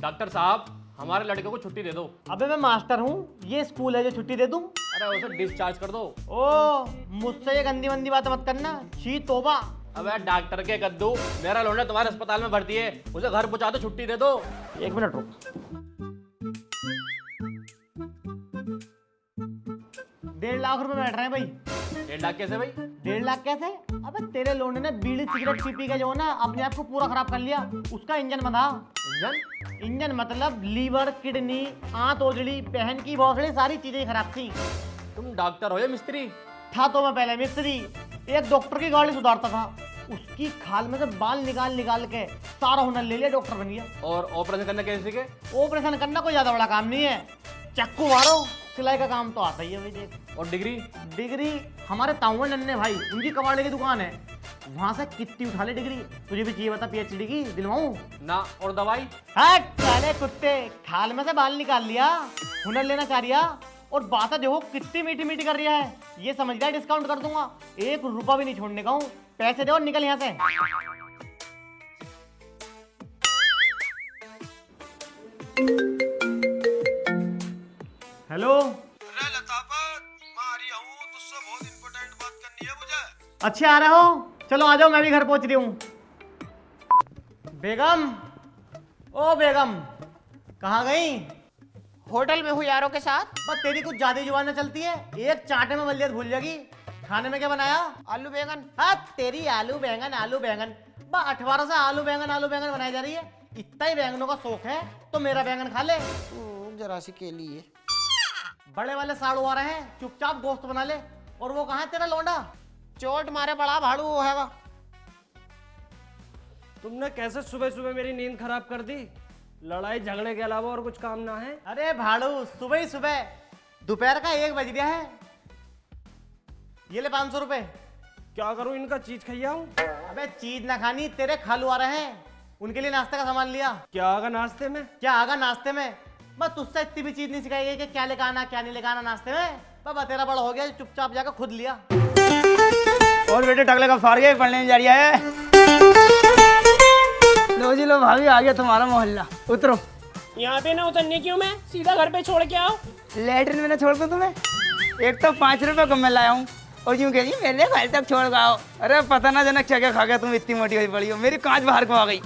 Doctor साहब हमारे लड़के को छुट्टी दे दो। अबे मैं मास्टर हूँ, ये स्कूल है जो छुट्टी दे दूँ? अरे उसे डिस्चार्ज कर दो। ओ मुझसे ये गंदी मंदी बात मत करना, छी तौबा। अबे डॉक्टर के कद्दू, मेरा लौंडा तुम्हारे अस्पताल में भर्ती है, उसे घर पहुंचा दो, छुट्टी दे दो। 1 मिनट रुक। 1.5 लाख रुपए बैठ रहे हैं भाई। 1.5 लाख कैसे भाई? 1.5 लाख कैसे? अबे तेरे लोंडे ने बीड़ी सिगरेट पी के जो है ना अपने आप को पूरा खराब कर लिया, उसका इंजन बना। इंजन मतलब लीवर, किडनी, आंत, ओजड़ी, बहन की भौसड़ी, सारी चीजें खराब थी। तुम डॉक्टर हो या मिस्त्री? था तो मैं पहले मिस्त्री। एक डॉक्टर की गाड़ी सुधारता था, उसकी खाल में से बाल निकाल निकाल के सारा हुनर ले लिया, डॉक्टर बन गया। और ऑपरेशन करना कैसे सीखे? ऑपरेशन करना कोई ज्यादा बड़ा काम नहीं है, चक्कू मारो, सिलाई का काम तो आता ही है भाई। देख, और डिग्री? डिग्री हमारे ताऊ नन्हे भाई, उनकी कबाड़े की दुकान है, वहां से कितनी उठा ले डिग्री। तुझे भी चाहिए बता पीएचडी की दिलवाऊं? ना। और दवाई? हट साले कुत्ते, खाल में से बाल निकाल लिया, हुनर लेना चाह रिया, और बात देखो कितनी मीठी मीठी कर रिया है। ये समझ गया डिस्काउंट कर दूंगा, 1 रुपया भी नहीं छोड़ने का हूँ। पैसे दे और निकल यहाँ से। हेलो। अरे लताफत, मैं आ रही हूँ, तुझसे बहुत इंपॉर्टेंट बात करनी है मुझे। अच्छे आ रहे हो? चलो आ जाओ, मैं भी घर पहुंच रही हूँ। बेगम, ओ बेगम, कहाँ गई? होटल में हूँ यारों के साथ। बस तेरी कुछ ज्यादा जुबान न चलती है, एक चांटे में वलियत भूल जाएगी। खाने में क्या बनाया? आलू बैंगन। हाँ तेरी आलू बैंगन आलू बैंगन, बस 18 से आलू बैंगन बनाई जा रही है। इतना ही बैंगनों का शौक है तो मेरा बैंगन खा ले। जरा सी केली है। बड़े वाले साड़ू आ रहे हैं, चुपचाप गोश्त बना ले। और वो कहाँ है तेरा लौंडा? चोट मारे बड़ा भाड़ू वो है। तुमने कैसे सुबह सुबह मेरी नींद खराब कर दी? लड़ाई झगड़े के अलावा और कुछ काम ना है? अरे भाड़ू, सुबह ही सुबह, दोपहर का 1 बज गया है। ये ले 500 रुपए। क्या करूं, इनका चीज खियाऊं? अबे चीज ना खानी, तेरे खालू आ रहे हैं, उनके लिए नाश्ते का सामान लिया। क्या आगा नाश्ते में? क्या आगा नाश्ते में? बस तुझसे इतनी भी चीज नहीं सिखाई गई कि क्या लेकर आना क्या नहीं लेकर आना नाश्ते में। बाबा तेरा बड़ा हो गया, चुपचाप जाकर खुद लिया। और बेटे टकले का फार गया, पढ़ने जा रहा है। लो जी लो भाभी, आ गया तुम्हारा मोहल्ला, उतरो। यहाँ पे ना उतरने क्यों, मैं सीधा घर पे छोड़ के आओ। लेटरिन में ना छोड़ दो तुम्हें? एक तो 5 रुपए कम में लाया हूँ और यूँ कह रही मेरे घर तक छोड़ के आओ। अरे पता ना जनक क्या क्या खा गया तुम, इतनी मोटी हुई पड़ी हो, मेरी कांच बाहर को आ गई।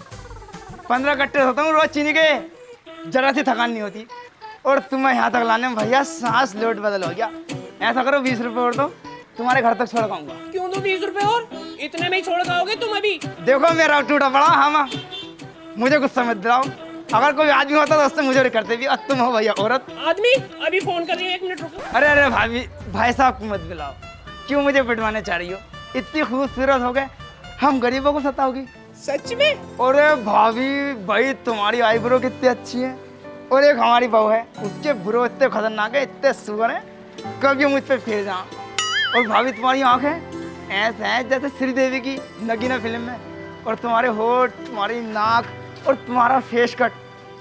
15 कट्टे होता हूँ रोज चीनी के, जरा सी थकान नहीं होती। और तुम्हें यहाँ तक लाने में भैया सांस लोट बदल हो गया। ऐसा करो 20 रुपए और दो, तुम्हारे घर तक छोड़ आऊंगा। क्यों दो 20 रुपए और? इतने में ही छोड़ आओगे तुम अभी? देखो मेरा टूटा पड़ा, हाँ मुझे गुस्सा मत दिलाओ। अगर कोई आदमी होता तो उससे मुझे करते भी, अब तुम हो भैया औरत। आदमी अभी फोन कर रही है, 1 मिनट रुको। अरे भाभी, भाई साहब को मत बुलाओ, क्यों मुझे पिटवाने चाह रही हो? इतनी खूबसूरत हो गए, हम गरीबों को सताओगी? सच में? अरे भाभी, भाई तुम्हारी आईब्रो कितनी अच्छी है, और एक हमारी बहू है, उसके ब्रो इतने खतरनाक है, इतने सुगर है, कभी मुझ पे फेर जाओ। और भाभी तुम्हारी आंखें ऐसे हैं जैसे श्रीदेवी की नगीना फिल्म में, और तुम्हारे होठ, तुम्हारी नाक और तुम्हारा फेस कट,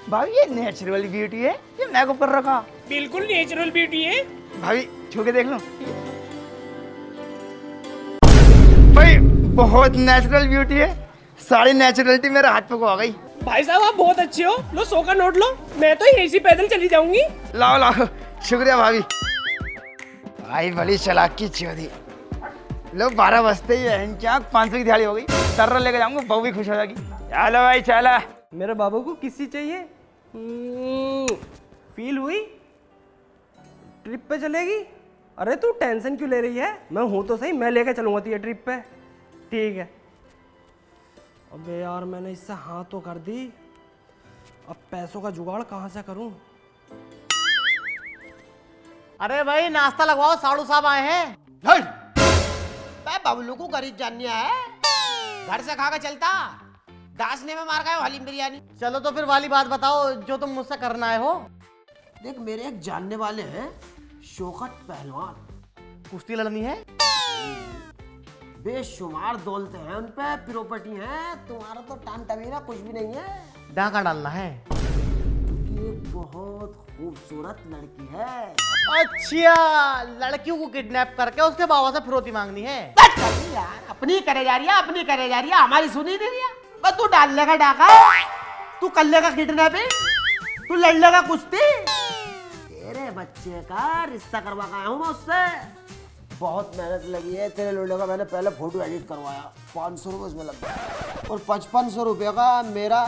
भाभी ये नेचुरल ब्यूटी है, ये मेकअप कर रखा? बिल्कुल नेचुरल ब्यूटी है भाभी छू के देख लो। भाई बहुत नेचुरल ब्यूटी है, सारी नेचुरलिटी मेरे हाथ पे को आ गई। भाई साहब आप बहुत अच्छे हो, लो 100 का नोट लो, मैं तो ऐसी पैदल चली जाऊंगी। लाओ लाओ, शुक्रिया भाभी। भाई बड़ी चालाकी चौधरी, लो 12 बजते ही है, क्या 500 की दिहाड़ी हो गई, टर्रा लेके जाऊंगा, बहू भी खुश हो जाएगी। चलो भाई चला। मेरे बाबू को किससे चाहिए? फील हुई? ट्रिप पे चलेगी? अरे तू टेंशन क्यों ले रही है, मैं हूं तो सही, मैं लेके चलूंगा तुझे ट्रिप पे। ठीक है। अबे यार मैंने इससे हाँ तो कर दी, अब पैसों का जुगाड़ कहाँ से करूं? अरे भाई नाश्ता लगवाओ, साड़ू साहब आए हैं। बबलू को गरीब जानने है, घर से खा के चलता, दासने में मार गए हलीम बिरयानी। चलो तो फिर वाली बात बताओ जो तुम मुझसे करना है हो। देख मेरे एक जानने वाले हैं, शौकत पहलवान, कुश्ती लड़नी है। बेशुमार दौलते हैं उन पे, प्रॉपर्टी है। तुम्हारा तो टान टमीरा कुछ भी नहीं है। डाका डालना है। ये बहुत खूबसूरत लड़की है। अच्छा, लड़कियों को किडनैप करके उसके बाबा से फिरौती मांगनी है? यार अपनी करे जा रही है, अपनी करे जा रही है, हमारी सुनी नहीं रही है। बस तू डाल लेगा डाका, तू कर लेगा किडनैपिंग। तू लड़ लेगा कुश्ती? तेरे बच्चे का रिश्ता करवा के आया हूँ मैं उससे। बहुत मेहनत लगी है तेरे लोडे का। मैंने पहले फोटो एडिट करवाया, 500 रुपये उसमें लग गया, और 5500 रुपये का मेरा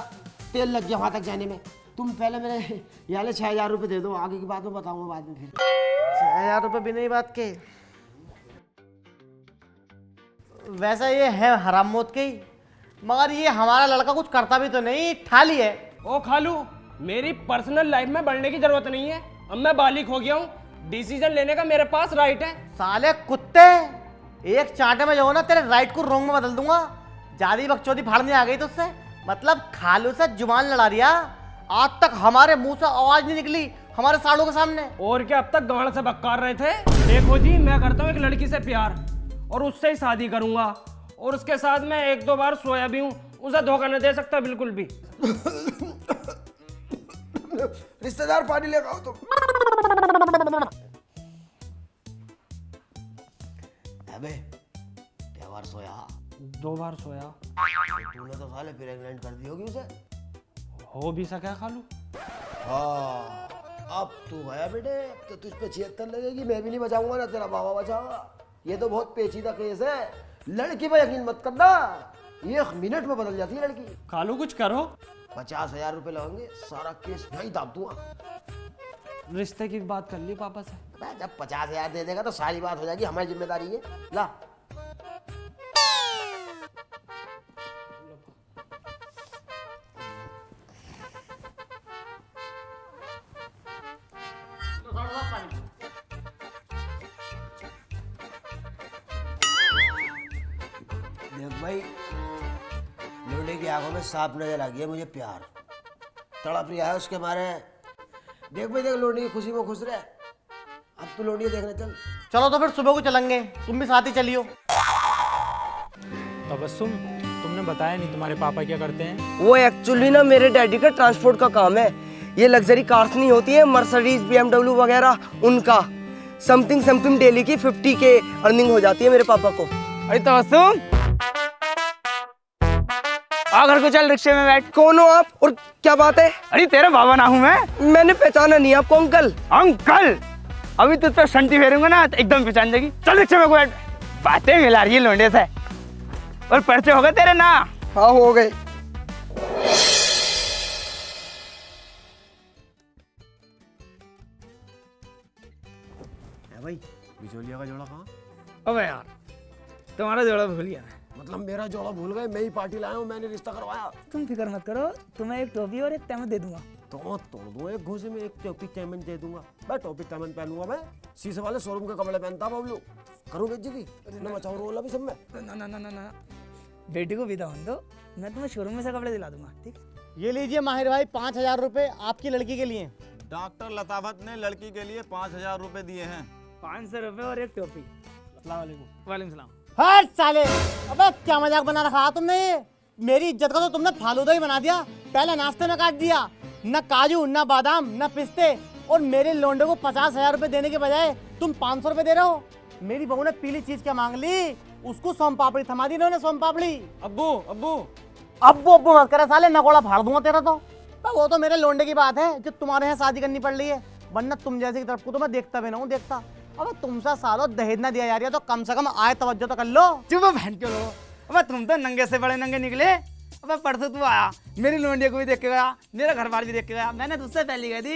तेल लग गया वहाँ तक जाने में। तुम पहले मेरे यहाँ 6000 रुपये दे दो, आगे की बात में बताऊंगा बाद में फिर। 6000 रुपये भी नहीं बात के। वैसा ये है हराम मौत के ही, मगर ये हमारा लड़का कुछ करता भी तो नहीं, ठाली है। ओ खालू, मेरी पर्सनल लाइफ में बढ़ने की जरूरत नहीं है। अब मैं बालिग हो गया हूँ, डिसीजन लेने का मेरे पास राइट है। साले कुत्ते, एक चांटे में जो हो ना तेरे राइट को रॉन्ग में बदल दूंगा। ज्यादा बकचोदी फाड़ने आ गई तुझसे, मतलब खालू से जुबान लड़ा रिया। आज तक हमारे मुंह से आवाज नहीं निकली हमारे सालों के सामने। और क्या अब तक गांड से बक्कार रहे थे? देखो जी, मैं करता हूँ एक लड़की से प्यार और उससे ही शादी करूंगा, और उसके साथ मैं 1-2 बार सोया भी हूँ। उसे धोखा नहीं दे सकता बिल्कुल भी। रिश्तेदार पानी लेकर आओ तुम। अबे त्योहार सोया 2 बार सोया तूने तो साले प्रेग्नेंट कर दी होगी उसे। हो भी सका खालू। हाँ अब तू गया बेटे, तो तुझ पे 76 लगेगी। मैं भी नहीं बचाऊंगा ना तेरा बाबा बचाऊंगा। ये तो बहुत पेचीदा केस है। लड़की पे यकीन मत करना, 1 मिनट में बदल जाती है लड़की। खालू कुछ करो। 50,000 रुपए लगेंगे, सारा केस नहीं दाब दूंगा। रिश्ते की बात कर ली पापा से। जब 50,000 दे देगा तो सारी बात हो जाएगी, हमारी जिम्मेदारी है। ला देख भाई, लोडे की आंखों में सांप नजर आ गया मुझे। प्यार तड़प रिया है उसके मारे। देख भाई, देख लोडी की खुशी में खुश रहे। अब तू लोडी देखने चल। चलो तो फिर सुबह को चलेंगे, तुम भी साथ ही चलियो। तबस्सुम, तुमने बताया नहीं तुम्हारे पापा क्या करते हैं? वो एक्चुअली ना मेरे डैडी का ट्रांसपोर्ट का काम है। ये लग्जरी कार्स नहीं होती है, मर्सिडीज BMW वगैरह, उनका समथिंग डेली की 50K अर्निंग हो जाती है मेरे पापा को। अरे तबस्सुम, आ घर को चल, रिक्शे में बैठ। कौन हो आप और क्या बात है? अरे तेरा बाबा ना हूँ मैं। मैंने पहचाना नहीं आपको अंकल। अंकल, अभी तुझ पे संटी फेरूंगा ना तो एकदम पहचान जाएगी। चल रिक्शे में बैठ। बातें मिला रही है लोंडे से। और पर्चे हो गए तेरे ना? हाँ हो गए। भाई बिचौलिया का जोड़ा कहाँ? अबे यार, तुम्हारा जोड़ा भूल गया। मतलब मेरा जोड़ा भूल गए? मैं ही पार्टी लाया हूँ, मैंने रिश्ता करवाया। तुम फिक्र मत करो, तुम्हें एक टोपी और एक तैमन दे दूंगा। तो तोड़ दूँ एक घूसे में, एक टोपी तैमन दे दूंगा। मैं टोपी तैमन पहनूंगा, मैं शीशे वाले शोरूम के कपड़े पहनता बबलू। करूँ बेइज्जती? मैं मचाऊँ रोल अभी सब में। ना ना ना ना ना, बेटी को विदा होने दो, मैं तुम्हें शोरूम में से कपड़े दिला दूंगा। ठीक, ये लीजिए माहिर भाई 5000 रुपए आपकी लड़की के लिए। डॉक्टर लताफत ने लड़की के लिए 5,000 रुपए दिए हैं। 500 रुपए और एक टोपी। अस्सलाम वालेकुम। वालेकुम सलाम। हर साले, अबे क्या मजाक बना रखा तुमने? ये मेरी इज्जत का तो तुमने फालूदा ही बना दिया। पहले नाश्ते में काट दिया, न काजू न बादाम न पिस्ते, और मेरे लोंडे को 50,000 रुपए देने के बजाय तुम 500 रुपए दे रहे हो। मेरी बहू ने पीली चीज क्या मांग ली, उसको सोम पापड़ी थमा दी इन्होंने, सोम पापड़ी। अब्बू अब्बू अब्बू मत करे साले, नकोड़ा फाड़ दूंगा तेरा तो। वो तो मेरे लोंडे की बात है जो तुम्हारे यहाँ शादी करनी पड़ रही है, वरना तुम जैसे की तरफ को तो मैं देखता भी ना हूँ, देखता। अब तुमसे सालों दहेज ना दिया जा रही है तो कम से कम आए तवज्जो तो कर लो। चुप बहन क्यों लो? अब तुम तो नंगे से बड़े नंगे निकले। अब परसों तू आया, मेरी लोंडिया को भी देख के गया, मेरा घर बार भी देख के गया। मैंने तुझसे पहले कह दी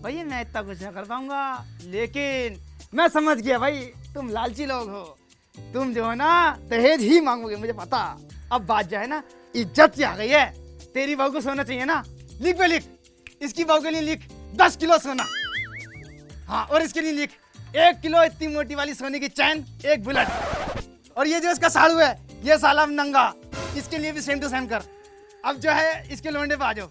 भाई मैं इतना कुछ नहीं कर पाऊंगा, लेकिन मैं समझ गया भाई तुम लालची लोग हो। तुम जो है ना दहेज ही मांगोगे, मुझे पता। अब बात जो है ना इज्जत की आ गई है। तेरी बहू को सोना चाहिए ना, लिख पे लिख। इसकी बहू के लिए लिख 10 किलो सोना। हाँ, और इसके लिए लिख 1 किलो इतनी मोटी वाली सोने की चैन, 1 बुलेट। और ये जो इसका साड़ू है, ये साला नंगा, इसके लिए भी सेम टू सेम कर। अब जो है इसके लोंडे पे आ जाओ।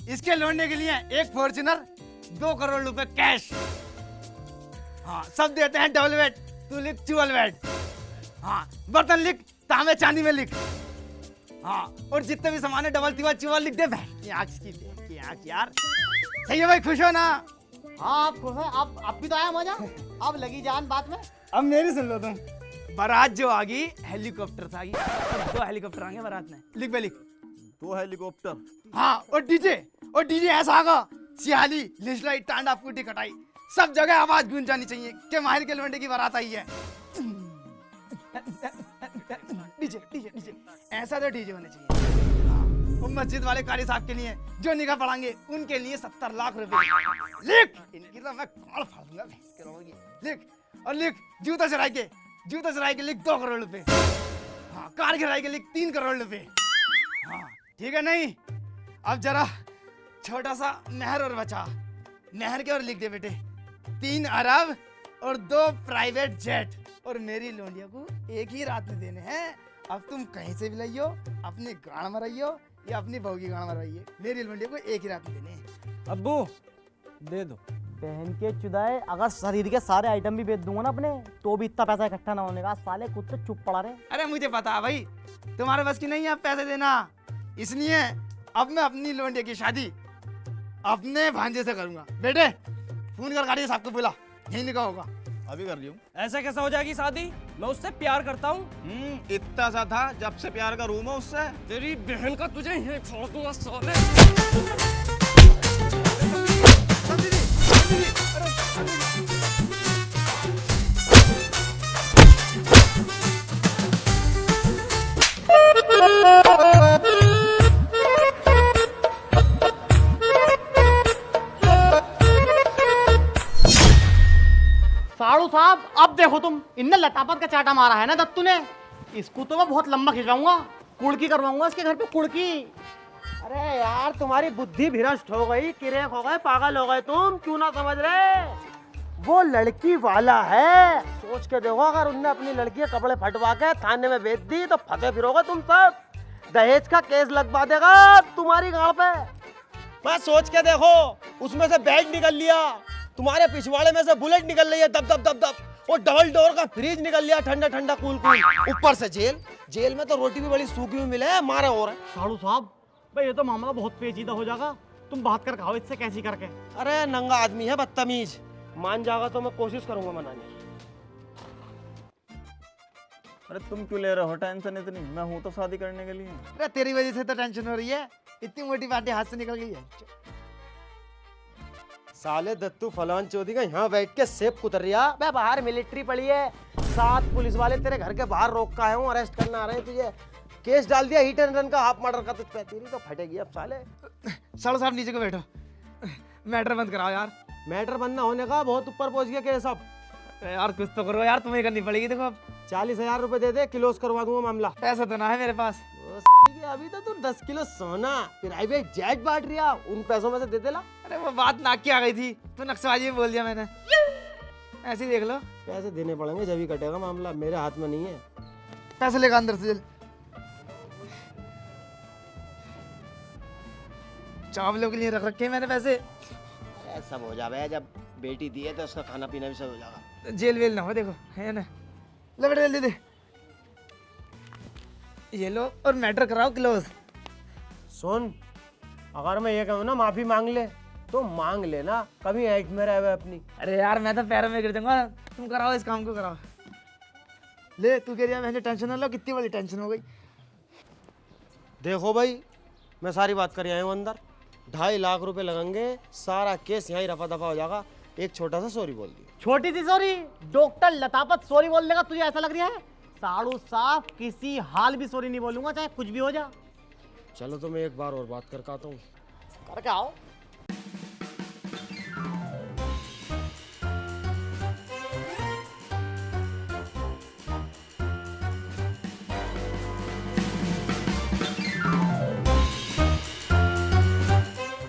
इसके लोंडे के लिए 1 फॉर्च्यूनर, 2 करोड़ रुपए कैश। हाँ, सब देते हैं डबल बेड, तू लिख ट्रिपल बेड। हाँ, बर्तन लिख तांबे चांदी में लिख। हाँ, और जितने भी सामान है डबल तिबल चुबल लिख दे। यार सही है भाई, खुश हो ना? हाँ आप खुश हैं? अब भी तो आया मजा, अब लगी जान बात में। अब मेरी सुन लो तुम। बारात जो आ गई हेलीकॉप्टर से आ गई, और 2 हेलीकॉप्टर आएंगे बारात में। लिख बे लिख। 2 हेलीकॉप्टर। हाँ, और डीजे ऐसा आगा, सियाली, लिजलाई, टांडा, फूटी, कटाई, सब जगह आवाज गूंज जानी चाहिए कि माहिर के लौंडे की बारात आई है। डीजे डीजे डीजे, ऐसा तो डीजे होने चाहिए। हाँ, वो मस्जिद वाले कारी साहब के लिए जो निगाह पढ़ाएंगे उनके लिए 70 लाख रुपए लिख। इनकी तो मैं कौन फाड़ूंगा लिख। और लिख जूता चराई के लिख 2 करोड़ रुपए। हाँ, कार गिराई के लिख 3 करोड़ रुपए। हाँ ठीक है। नहीं अब जरा छोटा सा मेहर और बचा, मेहर के और लिख दे बेटे 3 अरब और 2 प्राइवेट जेट, और मेरी लोंडिया को एक ही रात में देने हैं। अब तुम कहीं से भी लाइयो, अपनी गाड़ में रहियो या अपनी बहू की गाड़ में रहिए, मेरी लोंडिया को एक ही रात में देने हैं। अब्बू दे दो। बहन के चुदाए, अगर शरीर के सारे आइटम भी बेच दूंगा ना अपने, तो भी इतना पैसा इकट्ठा ना होने का। साले खुद से चुप पड़ा रहे। अरे मुझे पता है भाई तुम्हारे बस की नहीं है पैसे देना, इसलिए अब मैं अपनी लोंडिया की शादी अपने भांजे से करूंगा। बेटे फोन कर गाड़ी साहब को बोला, यही निकाह होगा। अभी कर लियो। ऐसा कैसा हो जाएगी शादी? मैं उससे प्यार करता हूँ। इतना सा था जब से प्यार का रूम है उससे। तेरी बहन का तुझे यहीं छोड़ दूंगा साले। साड़ू साहब अब देखो तुम, इनने लतापत का चाटा मारा है ना दत्तू ने, इसको तो मैं बहुत लंबा खिंचवाऊंगा, कुड़की करवाऊंगा इसके घर पे कुड़की। अरे यार तुम्हारी बुद्धि भ्रष्ट हो गई, किरेक हो गए, पागल हो गए तुम, क्यों ना समझ रहे? वो लड़की वाला है, सोच के देखो अगर उनने अपनी लड़की के कपड़े फटवा के थाने में बेच दी तो फंसे फिरोगे तुम सब, दहेज का केस लगवा देगा तुम्हारी गांव पे। बस सोच के देखो, उसमें से बेड निकल लिया, तुम्हारे पिछवाड़े में से बुलेट निकल रही है दब दब दब दब, वो डबल डोर का फ्रिज निकल लिया ठंडा ठंडा कूल कूल, ऊपर से जेल में तो रोटी भी बड़ी सूखी हुई मिले, मारे हो रहे। साड़ू साहब भाई ये तो मामला बहुत पेचीदा हो जाएगा, तुम बात कर खाओ इससे कैसी करके। अरे नंगा आदमी है बदतमीज, मान जाएगा तो मैं कोशिश करूंगा मनाने की। अरे तुम क्यों ले रहे हो टेंशन इतनी? मैं हूं तो शादी करने के लिए। अरे तेरी वजह से तो टेंशन हो रही है, इतनी मोटी बातें हाथ से निकल गई है। साले दत्तू फलान चौधरी का यहाँ बैठ के सेब कुतर रिया। बे बाहर मिलिट्री पड़ी है, 7 पुलिस वाले तेरे घर के बाहर रोक का आए हूँ, अरेस्ट करने आ रहे हैं तुझे। केस डाल दिया हिट एंड रन का, हाफ मर्डर का, तुझ पे तेरी तो फटेगी अब साले। साड़ू साहब नीचे को बैठो, मैटर बंद कराओ यार। मैटर बंद ना होने का, बहुत ऊपर पहुंच गया केस अब। यार कुछ तो करो यार, तुम्हें करनी पड़ेगी। देखो अब 40,000 रुपए दे दे, क्लोज करवा दूंगा मामला। पैसा तो ना है मेरे पास। अभी तो तू 10 किलो सोना प्राइवेट जेट बांट रिया, उन पैसों में से दे देला। अरे वो बात नाक की आ गई थी, तो नक्सलबाजी में बोल दिया मैंने, ऐसे ही देख लो। पैसे देने पड़ेंगे जब ही कटेगा मामला, मेरे हाथ में नहीं है। पैसे लेकर अंदर से चावलों के लिए रख रखे मैंने पैसे। सब हो जाए, जब बेटी दी है तो उसका खाना पीना भी सब हो जाएगा। जेल वेल ना हो, देखो है ना। ले बेटा जल्दी दे, ये लो और मैटर कराओ क्लोज। सुन, अगर मैं ये कहूँ ना माफी मांग ले तो मांग लेना, कभी ऐट में रहे अपनी। अरे यार मैं तो पैरों में गिर जाऊंगा, तुम कराओ इस काम को कराओ। ले तू कह रही है मैंने टेंशन ना लो, कितनी बड़ी टेंशन हो गई। देखो भाई मैं सारी बात कर आया हूँ अंदर, 2.5 लाख रुपए लगेंगे, सारा केस यहाँ ही रफा दफा हो जाएगा। एक छोटा सा सॉरी बोल दिया। छोटी सी सॉरी? डॉक्टर लतापत सॉरी बोल देगा तुझे ऐसा लग रहा है? साड़ू साहब किसी हाल भी सॉरी नहीं बोलूंगा, चाहे कुछ भी हो जा। चलो तो मैं एक बार और बात करके आता हूँ। करके आओ।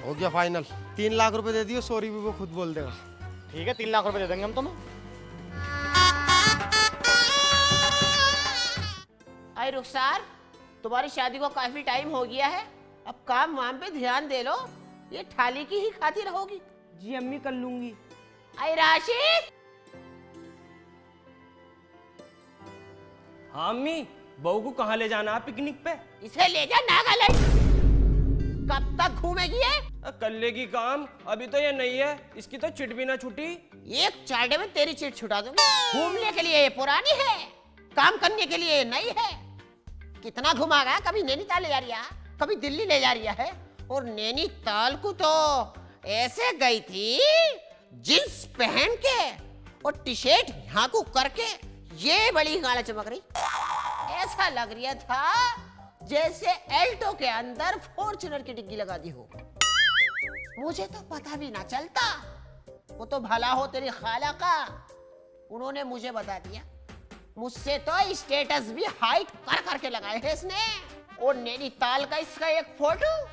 हो गया फाइनल, 3 लाख रुपए दे दियो, सॉरी भी वो खुद बोल देगा। ठीक है 3 लाख रुपए दे देंगे हम तुम्हें। अरे रुखसार, तुम्हारी शादी को काफी टाइम हो गया है, अब काम वाम पे ध्यान दे लो, ये थाली की ही खाती रहोगी। जी अम्मी कर लूंगी। अरे राशिद। हाँ अम्मी, बहू को कहाँ ले जाना है पिकनिक पे? इसे ले जा नागालैंड। कब तक घूमेगी ये? कर लेगी काम, अभी तो ये नहीं है, इसकी तो चिट भी ना छुटी। एक चाटे में तेरी चिट छुटा दूंगी। घूमने के लिए ये पुरानी है, काम करने के लिए ये नई है। कितना घुमागा, कभी नैनीताल ले जा रही है, कभी दिल्ली ले जा रही है, और नैनीताल को तो ऐसे गई थी जींस पहन के और टी शर्ट यहाँ को करके, ये बड़ी गाड़ा चमक रही। ऐसा लग रहा था जैसे एल्टो के अंदर फॉर्च्यूनर की डिग्गी लगा दी हो। मुझे तो पता भी ना चलता। वो तो भला हो तेरी खाला का, उन्होंने मुझे बता दिया। मुझसे तो स्टेटस भी हाइट कर करके लगाए है इसने। और नैनीताल का इसका एक फोटो,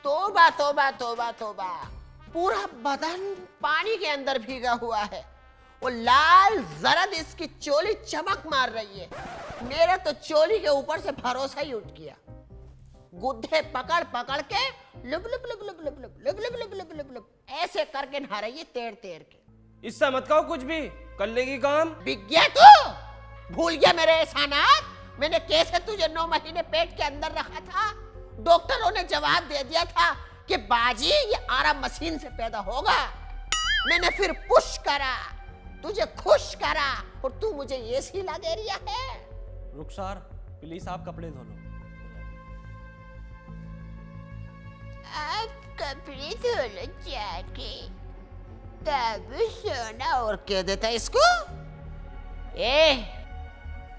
तोबा तोबा तोबा तोबा, पूरा बदन पानी के अंदर भीगा हुआ है। वो लाल जरद इसकी चोली चमक मार रही है। मेरा तो चोली के ऊपर से भरोसा ही उठ गया। गुद्दे पकड़ पकड़ के लुब लुब लुब लुब लुब लुब लुब लुब लुब लुब लुब लुब ऐसे करके नहा रही है तेर तेर के। इससे मत कहो कुछ भी, कर लेगी काम। बिक गया तू? भूल गया मेरे एहसानात? मैंने कैसे तुझे 9 महीने पेट के अंदर रखा था? डॉक्टरों ने जवाब दे दिया था कि बाजी ये आराम मशीन से पैदा होगा। मैंने फिर पुश करा, तुझे खुश करा, और तू मुझे ये सिला दे रहा है। रुखसार प्लीज आप कपड़े धो लो। आप कपड़े धो लो जाके, तब सोना। और कह देता इसको,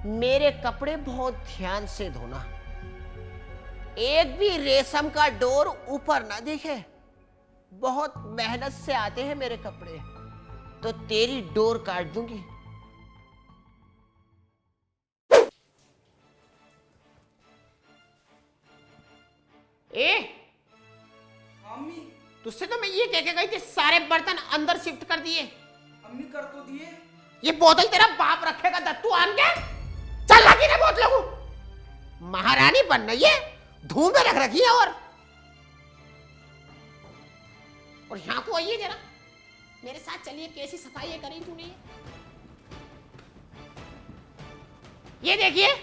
मेरे कपड़े बहुत ध्यान से धोना, एक भी रेशम का डोर ऊपर ना दिखे। बहुत मेहनत से आते हैं मेरे कपड़े, तो तेरी डोर काट दूंगी। अम्मी तुझसे तो मैं ये कह के गई थी सारे बर्तन अंदर शिफ्ट कर दिए। अम्मी कर तो दिए। ये बोतल तेरा बाप रखेगा दत्तू आन के। चल लगी ना बोतलों को। महारानी बन रही है, धूम में रख रखी है। और यहाँ को आइए जरा, मेरे साथ चलिए। कैसी सफाई है करी तूने? ये देखिए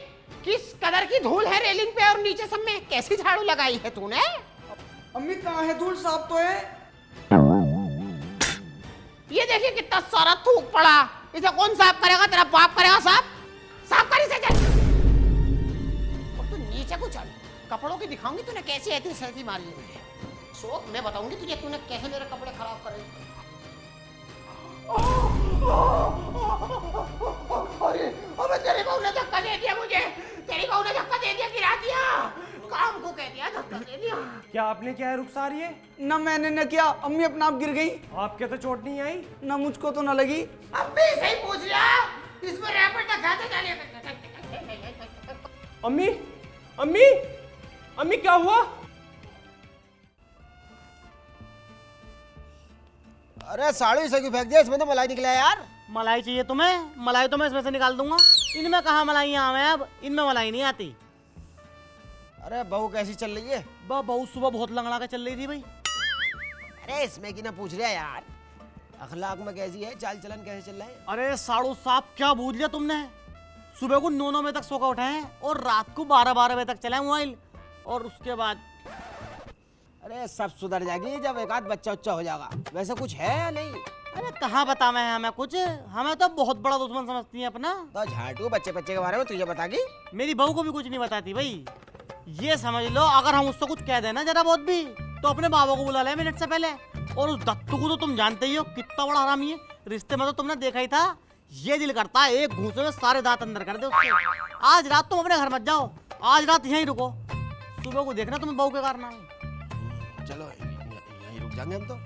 किस कदर की धूल है रेलिंग पे और नीचे सब में। कैसी झाड़ू लगाई है तूने? अम्मी कहाँ है? धूल साफ तो है। ये देखिए कितना सारा थूक पड़ा। इसे कौन साफ करेगा? तेरा बाप करेगा साफ। साफ कर इसे चल। और तू नीचे को चल, कपड़ों की दिखाऊंगी तूने कैसी ऐसी सर्दी मारी है। सो मैं बताऊंगी तुझे तूने कैसे मेरे कपड़े खराब करे। अबे तेरी बहू ने धक्का दे दिया मुझे। तेरी बहू ने धक्का दे दिया, गिरा दिया। काम को कह दिया, धक्का दे दिया। क्या आपने क्या है रुखसार? ये ना मैंने न किया, अम्मी अपना आप गिर गई। आपके तो चोट नहीं आई? ना मुझको तो न लगी। अब भी सही पूछ लिया। इसमें रैपर दिखाते डालिए। अम्मी अम्मी अम्मी क्या हुआ? अरे साड़ी से क्यों फेंक दिया? इसमें तो मलाई निकला है यार। मलाई चाहिए तुम्हें? मलाई तो मैं इसमें से निकाल दूंगा। इनमें कहाँ मलाई आवे? अब इनमें मलाई नहीं आती। अरे बहू कैसी चल रही है? बहू सुबह बहुत लंगड़ा के चल रही थी भाई। अरे इसमें की ना पूछ रहा यार, अखलाक में कैसी है, चाल चलन कैसे चल रहा है? अरे साड़ू साहब क्या भूल लिया तुमने? सुबह को 9 बजे तक सो कर उठे हैं और रात को 12 बजे तक चलाए मोबाइल। और उसके बाद अरे सब सुधर जाएगी जब एक आध बच्चा उच्चा हो जाएगा। वैसे कुछ है या नहीं? अरे कहाँ बतावे हैं हमें कुछ? हमें तो बहुत बड़ा दुश्मन समझती है अपना। तो झाटू बच्चे बच्चे के बारे में तुझे बतागी? मेरी बहू को भी कुछ नहीं बताती भाई। ये समझ लो अगर हम उससे कुछ कह देना जरा बहुत भी, तो अपने बाबा को बुला ले मिनट से पहले। और उस दत्तू को तो तुम जानते ही हो कितना बड़ा हरामी है। रिश्ते में तो तुमने देखा ही था। ये दिल करता है एक घूंसे में सारे दांत अंदर कर दे उसके। आज रात तुम अपने घर मत जाओ, आज रात यहीं रुको। सुबह को देखना तुम्हें बहू के कारनामे। चलो यहीं रुक जाएंगे हम तो।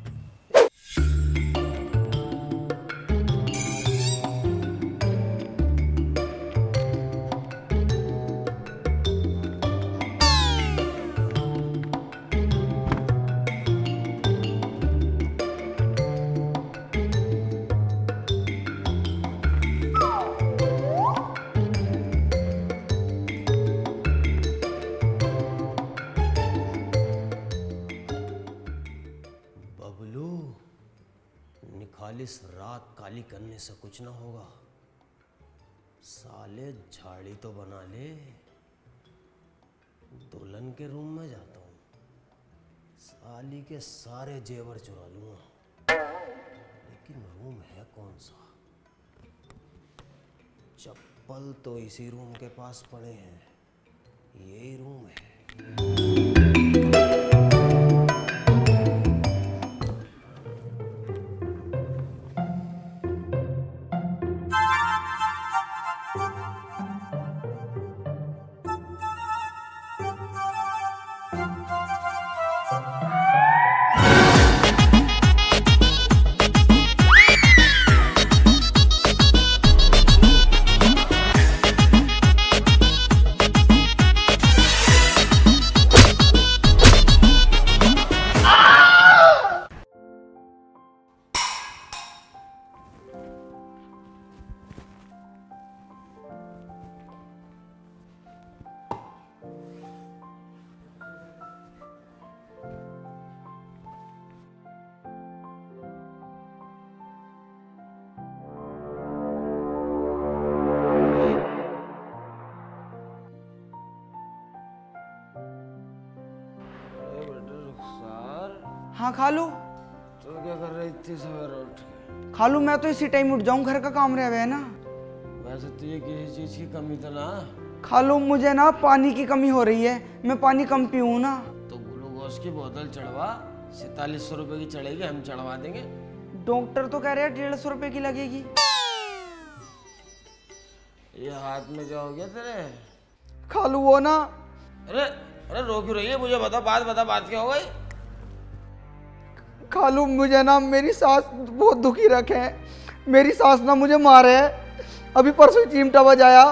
निखालिस रात काली करने से कुछ ना होगा। साले झाड़ी तो बना ले। दुल्हन के रूम में जाता हूँ, साली के सारे जेवर चुरा लूंगा। लेकिन रूम है कौन सा? चप्पल तो इसी रूम के पास पड़े हैं। यही रूम है। हाँ खालू। तो क्या कर रही इतनी सवेरे उठ के? खालू मैं तो इसी टाइम उठ जाऊं, घर का काम रह गया है ना। वैसे तुझे किसी चीज की कमी तो ना? खालू मुझे ना पानी की कमी हो रही है, मैं पानी कम पीऊँ ना। तो ग्लूकोज की बोतल चढ़वा, 4700 रुपए की चढ़ेगी, हम चढ़वा देंगे। डॉक्टर तो कह रहे हैं 150 रुपए की लगेगी। ये हाथ में क्या हो गया तेरे? खालू वो ना। अरे अरे रो क्यों रही है? मुझे बता, बात क्या हो गई? खालू मुझे ना मेरी सास बहुत दुखी रखे है। मेरी सास ना मुझे मारे है। अभी परसों चिमटा बजाया,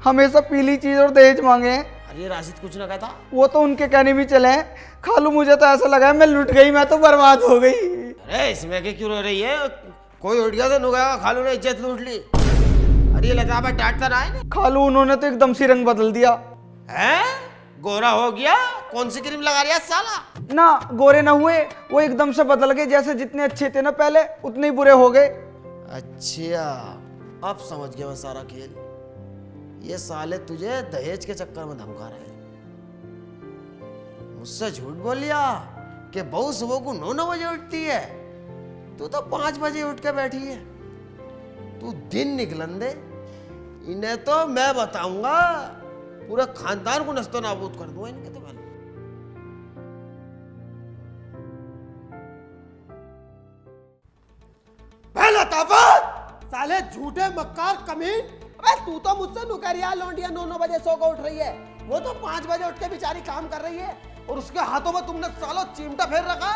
हमेशा पीली चीज और दहेज मांगे। अरे राशिद कुछ ना कहता? वो तो उनके कहने भी चले। खालू मुझे तो ऐसा लगा है मैं लुट गई, मैं तो बर्बाद हो गई। अरे इसमें के क्यों रो रही है? कोई उठ गया तो नुगाया, खालू ने इज्जत लूट ली। अरे ये लता भाई डांटता ना है? खालू उन्होंने तो एकदम से रंग बदल दिया है। गोरा हो गया? कौन सी क्रीम लगा रही है साला? ना गोरे ना हुए, वो एकदम से बदल गए। जैसे जितने अच्छे थे ना पहले, उतने ही बुरे हो गए। अच्छा अब समझ गया मैं सारा खेल। ये साले तुझे दहेज के चक्कर में धमका रहे हैं। मुझसे झूठ बोल लिया कि बहू सुबह को 9 बजे उठती है, तू तो 5 बजे उठ के बैठी है। तू दिन निकलन दे, इन्हें तो मैं बताऊंगा, पूरे खानदान को नस्तो नाबूद कर दूंगा इनके। तो पहला ताबत साले झूठे मक्कार कमीन। अबे तू तो मुझसे नुकरिया लौंडिया 9 बजे सो को उठ रही है, वो तो 5 बजे उठ के बेचारी काम कर रही है, और उसके हाथों में तुमने सालो चिमटा फेर रखा।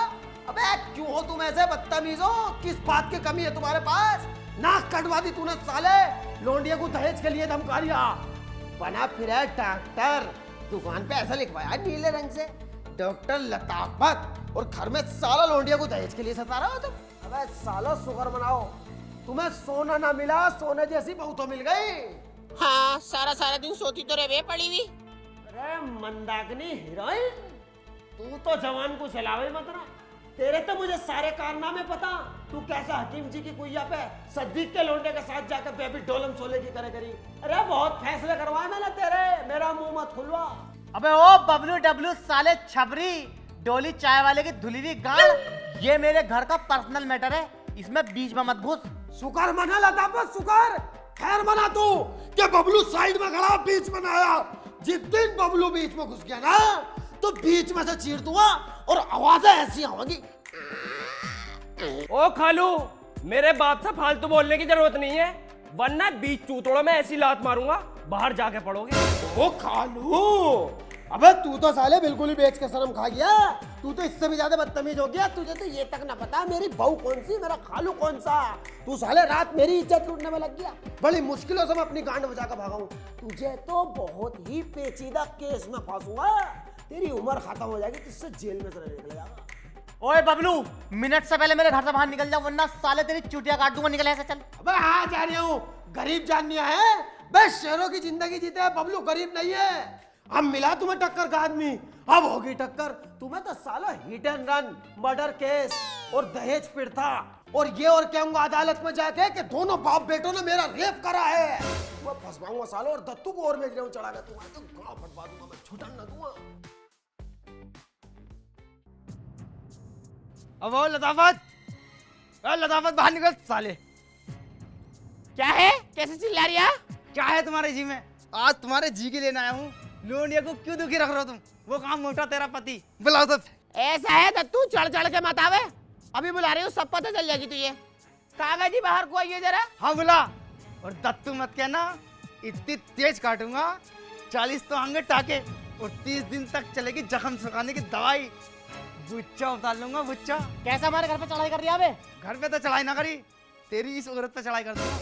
अबे क्यों हो तुम ऐसे बदतमीज हो? किस बात की कमी है तुम्हारे पास? नाक कटवा दी तूने साले, लौंडिया को दहेज के लिए धमका दिया। बना फिर है डॉक्टर, दुकान पे ऐसा लिखवाया नीले रंग से, डॉक्टर लताफत, और घर में साला लौंडिया को दहेज के लिए सता रहा हो तुम। अबे सालो शुक्र मनाओ तुम्हें सोना ना मिला, सोने जैसी बहू तो मिल गई। हाँ सारा दिन सोती तो रहे पड़ी हुई। अरे मंदाकिनी हीरोइन, तू तो जवान को चलावे मत ना। तेरे तो मुझे सारे कारनामे पता। तू कैसे हकीम जी की कुइया पे सद्दीक के लौंडे के साथ जाकर बेबी डोलम सोले की करे करी। अरे बहुत फैसले करवाए मैंने तेरे, मेरा मुंह मत खुलवा। अबे ओ बबलू डब्लू साले छबरी, डोली चाय वाले की धुली हुई गाड़, ये मेरे घर का पर्सनल मैटर है, इसमें बीच में मत घुस। सुकर मना लता पर सुकर, खैर मना तू कि बबलू साइड में खड़ा बीच में ना आया। जिस दिन बबलू बीच में घुस गया ना, तो बीच में से चीर दूंगा और आवाजें ऐसी आएंगी। ओ खालू, मेरे बाप से फालतू बोलने की जरूरत नहीं है, वरना बीच चूतोड़ों में ऐसी लात मारूंगा बाहर जाके पड़ोगे। ओ खालू, अबे तू तो साले बिल्कुल ही बेच के शर्म खा गया। तू तो इससे भी ज्यादा बदतमीज हो गया। तुझे तो ये तक ना पता मेरी बहू कौन सी, मेरा खालू कौन सा। तू साले रात मेरी इज्जत लूटने में लग गया। बड़ी मुश्किलों से मैं अपनी गांड बजा कर भागा हूं। तुझे तो बहुत ही पेचीदा केस में फांसूंगा, तेरी उम्र खत्म हो जाएगी, तुझसे जेल में से निकल जाएगा। ओए बबलू, मिनट से पहले मेरे घर से बाहर निकल जाओ, वरना साले तेरी चुटिया काट दूंगा। निकल ऐसे चल। अबे हाँ जा रही हूँ, गरीब जाननी है। बस शेरों की जिंदगी जीते हैं, बबलू गरीब नहीं है। अब मिला तुम्हें टक्कर का आदमी, अब होगी टक्कर। तुम्हें तो साला hit and run, murder case और दहेज पीड़ता, और ये और कहूंगा अदालत में जाके कि दोनों बाप बेटों ने मेरा रेप करा है। मैं फंसवाऊंगा सालों, और दत्तू को और भेज रहा हूँ चढ़ा कर, तुम्हारे तो गाँव फटवा दूंगा मैं, छुटन ना दूंगा। अब वो लताफत, लताफत बाहर निकल साले। क्या है? कैसे चिल्ला रही है? क्या है तुम्हारे जी में? आज तुम्हारे जी के लेने आया हूँ। लोंडिया को क्यों दुखी रख रहे हो तुम? वो काम मोटा तेरा पति। बुलाओ सब। ऐसा है दत्तू, चढ़ चढ़ के मत आवे, अभी बुला रही हूँ, सब पता चल जाएगी तुझे। कागज जी बाहर को आइए जरा। हाँ बुला। और दत्तू मत कहना, इतनी तेज काटूंगा 40 तो आएंगे टाके, और 30 दिन तक चलेगी जख्म सुखाने की दवाई। बुच्चा उतार लूंगा, बुच्चा। कैसा हमारे घर पे चढ़ाई कर दिया बे? घर पे तो चढ़ाई ना करी, तेरी इस औरत पे चढ़ाई कर दूंगा।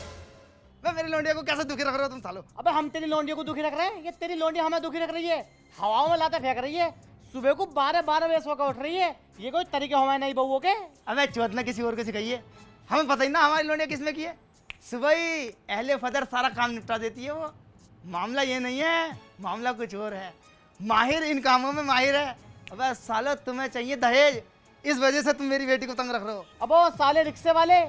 मैं मेरी लोंडिया को कैसे दुखी रख रहे हो तुम सालो? अबे हम तेरी लोंडिया को दुखी रख रहे हैं, ये तेरी लोंडिया हमें दुखी रख रही है। हवाओं में लाते फेंक रही है, सुबह को 12 बजे सो कर उठ रही है। ये कोई तरीके हमारे नहीं बहू के? अबे चौथ ने किसी और को सिखाई है, हमें पता ही ना हमारी लोंडिया किसमें की है। सुबह ही अहले फजर सारा काम निपटा देती है वो। मामला ये नहीं है, मामला कुछ और है। माहिर इन कामों में माहिर है। अबे सालो तुम्हें चाहिए दहेज, इस वजह से तुम मेरी बेटी को तंग रख रहे हो। अब वो साले रिक्शे वाले,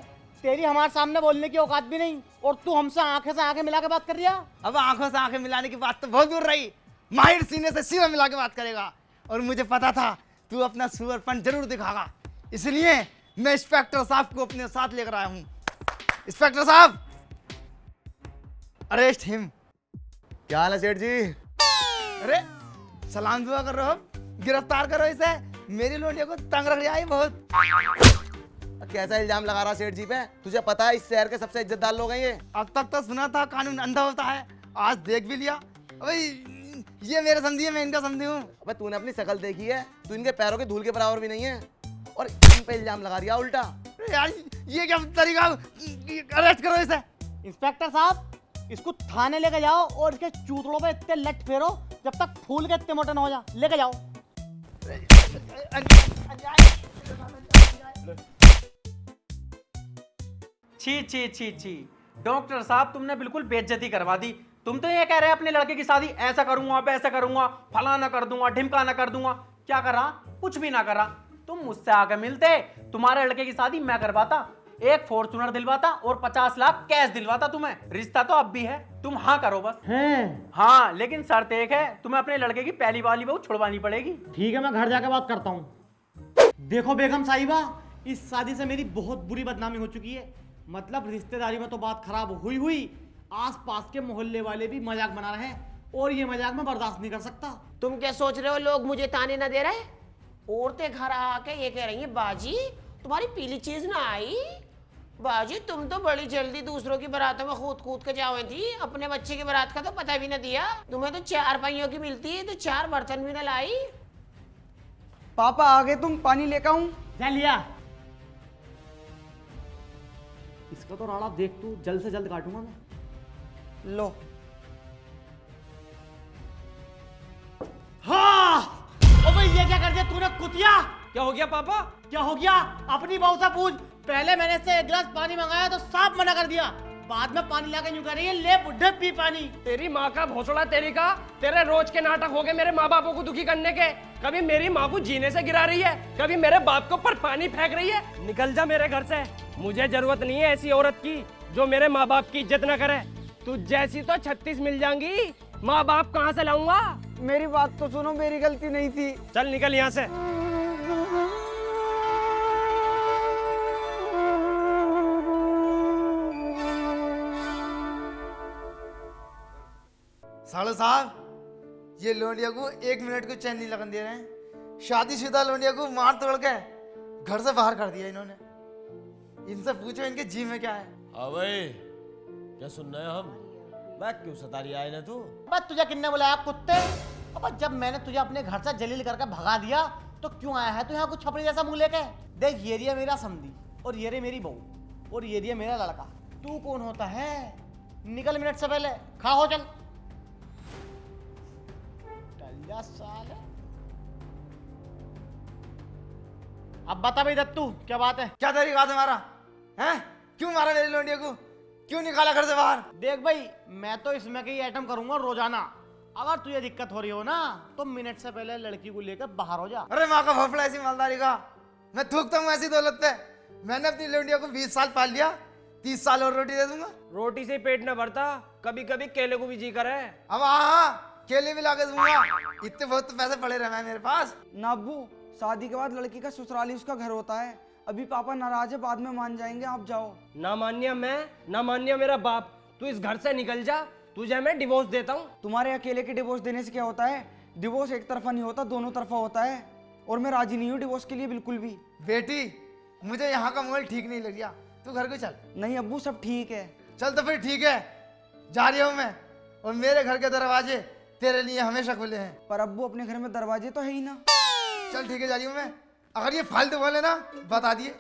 तेरी हमारे सामने बोलने की औकात भी नहीं, और तू हमसे आंखें से आंखें मिला के बात कर रही है। अब आंखों से आंखें मिलाने की बात तो बहुत दूर रही, माहिर सीने से सीना मिला के बात करेगा। और मुझे पता था तू अपना सुअरपन जरूर दिखागा, इसलिए मैं इंस्पेक्टर साहब को अपने साथ लेकर आया हूँ। इंस्पेक्टर साहब, अरेस्ट हिम। क्या हाल है सेठ जी? अरे सलाम दुआ कर रहे हो, गिरफ्तार करो इसे, मेरी लोंडिया को तंग रख रहा है बहुत। कैसा इल्जाम लगा रहा सेठ जी पे? तुझे पता है इस शहर के सबसे इज्जतदार लोग हैं ये। अब तक तो सुना था कानून अंधा होता है, आज देख भी लिया। अबे ये मेरे समझी है, मैं इनका समझी हूँ। अबे तूने अपनी शक्ल देखी है? तू इनके पैरों की धूल के बराबर भी नहीं है और इन पे इल्जाम लगा दिया उल्टा। अरे यार ये क्या तरीका, अरेस्ट करो इसे। इंस्पेक्टर साहब, इसको थाने लेके जाओ और इसके चूतड़ों पे इतने लट फेरो जब तक फूल के इतने मोटे न हो जा। लेके जाओ। छी छी छी छी, डॉक्टर साहब तुमने बिल्कुल बेइज्जती करवा दी। तुम तो ये कह रहे हैं अपने लड़के की शादी ऐसा करूंगा वैसा करूंगा, फलाना कर दूंगा ढिमकाना कर दूंगा। क्या करा? कुछ भी ना करा। तुम मुझसे आके मिलते, तुम्हारे लड़के की शादी मैं करवाता, एक फॉर्च्यूनर दिलवाता और 50 लाख कैश दिलवाता तुम्हें। रिश्ता तो अब भी है, तुम हाँ करो बस। हाँ, लेकिन शर्त एक है, तुम्हें अपने लड़के की पहली वाली बहू छुड़वानी पड़ेगी। ठीक है, मैं घर जाके बात करता हूँ। देखो बेगम साहिबा, इस शादी से मेरी बहुत बुरी बदनामी हो चुकी है। मतलब रिश्तेदारी में तो बात खराब हुई, आसपास के मोहल्ले वाले भी मजाक बना रहे हैं और ये मजाक मैं बर्दाश्त नहीं कर सकता। तुम क्या सोच रहे हो लोग मुझे ताने ना दे रहे? औरतें घर आके ये कह रही हैं, बाजी तुम्हारी पीली चीज ना आई। बाजी तुम तो बड़ी जल्दी दूसरों की बारातों में कूद के जाओ थी, अपने बच्चे की बारात का तो पता भी ना दिया। तुम्हें तो 4 पहियों की मिलती है तो 4 बर्तन भी ना लाई। पापा आगे, तुम पानी लेकर आऊं? जा लिया। इसका तो राड़ा देख, तू जल्द से जल्द काटूंगा मैं। लो। हाँ, ओ भाई ये क्या कर दिया तूने कुतिया? क्या हो गया पापा? क्या हो गया? अपनी बहू से पूछ। पहले मैंने इससे 1 गिलास पानी मंगाया तो साफ मना कर दिया, बाद में पानी लाके यूं कह रही है, ले बुड्ढे पी पानी। तेरी माँ का भोसड़ा तेरी का, तेरे रोज के नाटक हो गए मेरे माँ बापों को दुखी करने के। कभी मेरी माँ को जीने से गिरा रही है, कभी मेरे बाप को ऊपर पानी फेंक रही है। निकल जा मेरे घर से, मुझे जरूरत नहीं है ऐसी औरत की जो मेरे माँ बाप की इज्जत न करे। तू जैसी तो 36 मिल जाएंगी, माँ बाप कहाँ से लाऊंगा? मेरी बात तो सुनो, मेरी गलती नहीं थी। चल निकल यहाँ से। सालो साहब, ये लोंडिया को 1 मिनट को चैन नहीं लगन दे रहे हैं। शादीशुदा लोंडिया को मार तोड़ के घर से बाहर कर दिया इन्होंने। इनसे पूछो इनके जी में क्या है। हाँ भाई, क्या सुन रहे हैं हम? मैं क्यों सता रही आए ना तू? बस तुझे किन्ने बुलाया कुत्ते? अब जब मैंने तुझे अपने घर से जलील करके भगा दिया तो क्यों आया है तू यहाँ कुछ छपरी जैसा मुंह लेके? देख, ये रही मेरा समधी और ये रही मेरी बहू और ये रही मेरा लड़का। तू कौन होता है? निकल मिनट से पहले, खड़ा हो चल। जा साले। अब बता भाई दत्तू, क्या बात है? क्या तरीका तुम्हारा है? क्यों मारा मेरी लोंडिया को? क्यों निकाला घर से बाहर? देख भाई, मैं तो इसमें के आइटम करूंगा रोजाना। अगर तुझे दिक्कत हो रही हो ना तो मिनट से पहले लड़की को लेकर बाहर हो जा। अरे माँ का भोपड़ा ऐसी मालदारी का, मैं थूकता हूँ ऐसी दौलत पे। मैंने अपनी लोंडिया को 20 साल पाल लिया, 30 साल और रोटी दे दूंगा। रोटी से पेट न भरता, कभी कभी केले को भी जी करे। अब हाँ, केले भी ला के दूंगा, इतने बहुत तो पैसे पड़े रहे मेरे पास। ना अब्बू, शादी के बाद लड़की का ससुराल ही उसका घर होता है। अभी पापा नाराज है, बाद में मान जाएंगे, आप जाओ। ना मान्य मैं, ना मान्य मेरा बाप। तू इस घर से निकल जा, तुझे मैं डिवोर्स देता हूँ। तुम्हारे अकेले के डिवोर्स देने से क्या होता है? डिवोर्स एक तरफा नहीं होता, दोनों तरफा होता है। और मैं राजी नहीं हूँ डिवोर्स के लिए, बिल्कुल भी। बेटी, मुझे यहाँ का माहौल ठीक नहीं लग रहा, तू घर को चल। नहीं अब्बू, सब ठीक है। चल तो फिर ठीक है, जा रही हूँ मैं। और मेरे घर के दरवाजे तेरे लिए हमेशा खुले हैं। पर अब्बू, अपने घर में दरवाजे तो है ही ना। चल ठीक है, जा रही हूँ मैं। अगर ये फालतू बोले ना, बता दिए,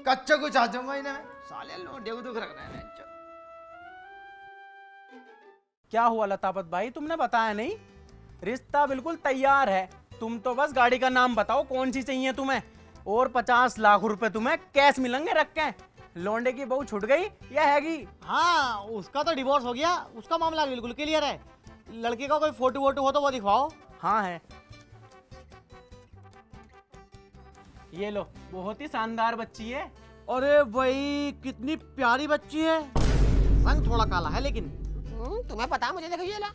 कच्चा को चाह जाऊंगा इन्हें मैं। साले लोंडे को दुख रख रहे हैं। क्या हुआ लतापत भाई, तुमने बताया नहीं? रिश्ता बिल्कुल तैयार है, तुम तो बस गाड़ी का नाम बताओ कौन सी चाहिए तुम्हें, और 50 लाख रुपए तुम्हें कैश मिलेंगे रख के। लौंडे की बहू छूट गई या हैगी? हाँ, उसका तो डिवोर्स हो गया, उसका मामला बिल्कुल क्लियर है। लड़की का कोई फोटो वोटो हो तो वो दिखवाओ। हाँ है, ये लो, बहुत ही शानदार बच्ची है। अरे भाई, कितनी प्यारी बच्ची है। रंग थोड़ा काला है लेकिन। तुम्हें पता मुझे देखो ये ला।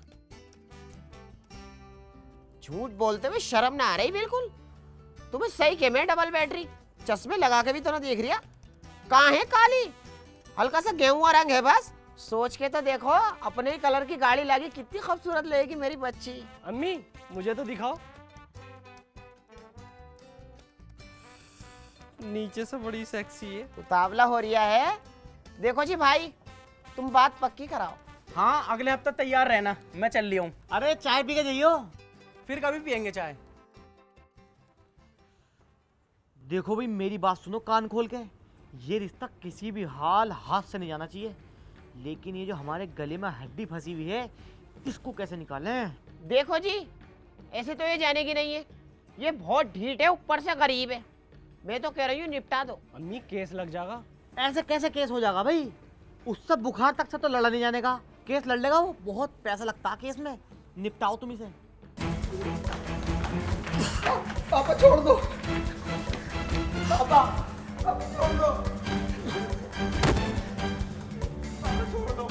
झूठ बोलते हुए शर्म ना आ रही बिल्कुल। तुम्हें सही के में डबल बैटरी, चश्मे लगा के भी तो ना देख रिया, कहाँ है काली, हल्का सा गेहुआ रंग है बस। सोच के तो देखो, अपने ही कलर की गाड़ी लागी, कितनी खूबसूरत लगेगी मेरी बच्ची। अम्मी मुझे तो दिखाओ। नीचे से बड़ी सेक्सी है। उतावला हो रिया है। देखो जी भाई, तुम बात पक्की कराओ। हाँ, अगले हफ्ते तैयार रहना, मैं चल लिया हूँ। अरे चाय पी के जाइयो। फिर कभी पियेंगे चाय। देखो भाई, मेरी बात सुनो कान खोल के, ये रिश्ता किसी भी हाल हाथ से नहीं जाना चाहिए, लेकिन ये जो हमारे गले में हड्डी फंसी हुई है, इसको कैसे निकालें? देखो जी, ऐसे तो ये जाने की नहीं है, ये बहुत ढीठ है, ऊपर से गरीब है। मैं तो कह रही हूँ निपटा दो। अम्मी केस लग जाएगा। ऐसे कैसे केस हो जाएगा भाई? उससे बुखार तक से तो लड़ा नहीं जाने का, केस लड़ लेगा वो, बहुत पैसा लगता है केस में। निपटाओ तुम इसे। पापा छोड़ दो, पापा पापा छोड़ दो, पापा छोड़ दो।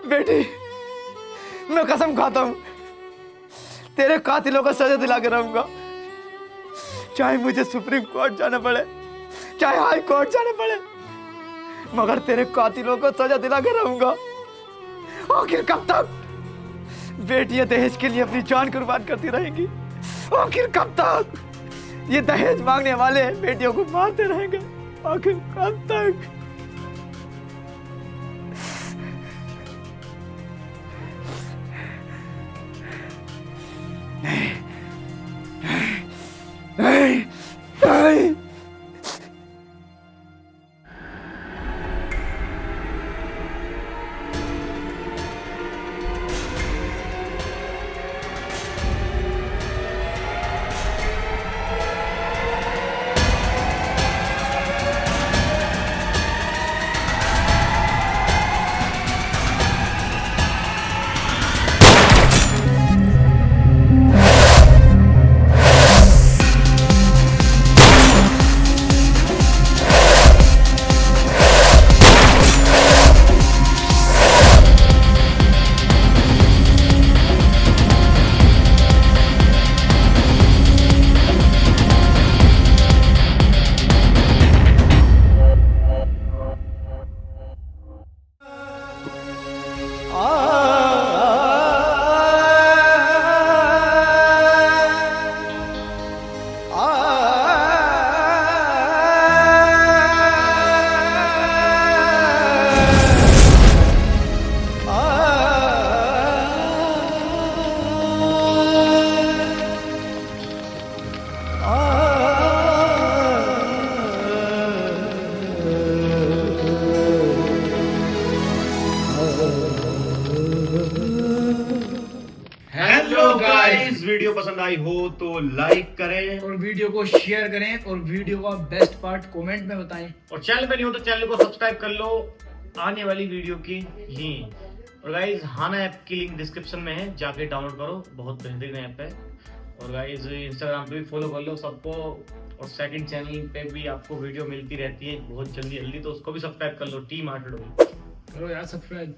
बेटी, मैं कसम खाता हूं, तेरे कातिलों को सजा दिला के रहूंगा, चाहे मुझे सुप्रीम कोर्ट जाना पड़े, चाहे हाई कोर्ट जाना पड़े, मगर तेरे कातिलों को सजा दिला के रहूंगा। आखिर कब तक बेटियां दहेज के लिए अपनी जान कुर्बान करती रहेंगी? आखिर कब तक ये दहेज मांगने वाले बेटियों को मारते रहेंगे? आखिर कब तक? नहीं। वीडियो पसंद आई हो तो लाइक करें और वीडियो को शेयर करें और वीडियो का बेस्ट पार्ट कमेंट में बताएं। और चैनल पे नहीं हो तो चैनल को सब्सक्राइब कर लो आने वाली वीडियो की लिंक। और गाइज हाना ऐप की लिंक डिस्क्रिप्शन में है, जाके डाउनलोड करो, बहुत बेहतरीन ऐप है। और गाइज इंस्टाग्राम पे भी फॉलो कर लो सबको, और सेकंड चैनल पे भी आपको वीडियो मिलती रहती है बहुत जल्दी, तो उसको भी सब्सक्राइब कर लो। टीम आर्ट करो यार सब्सक्राइब।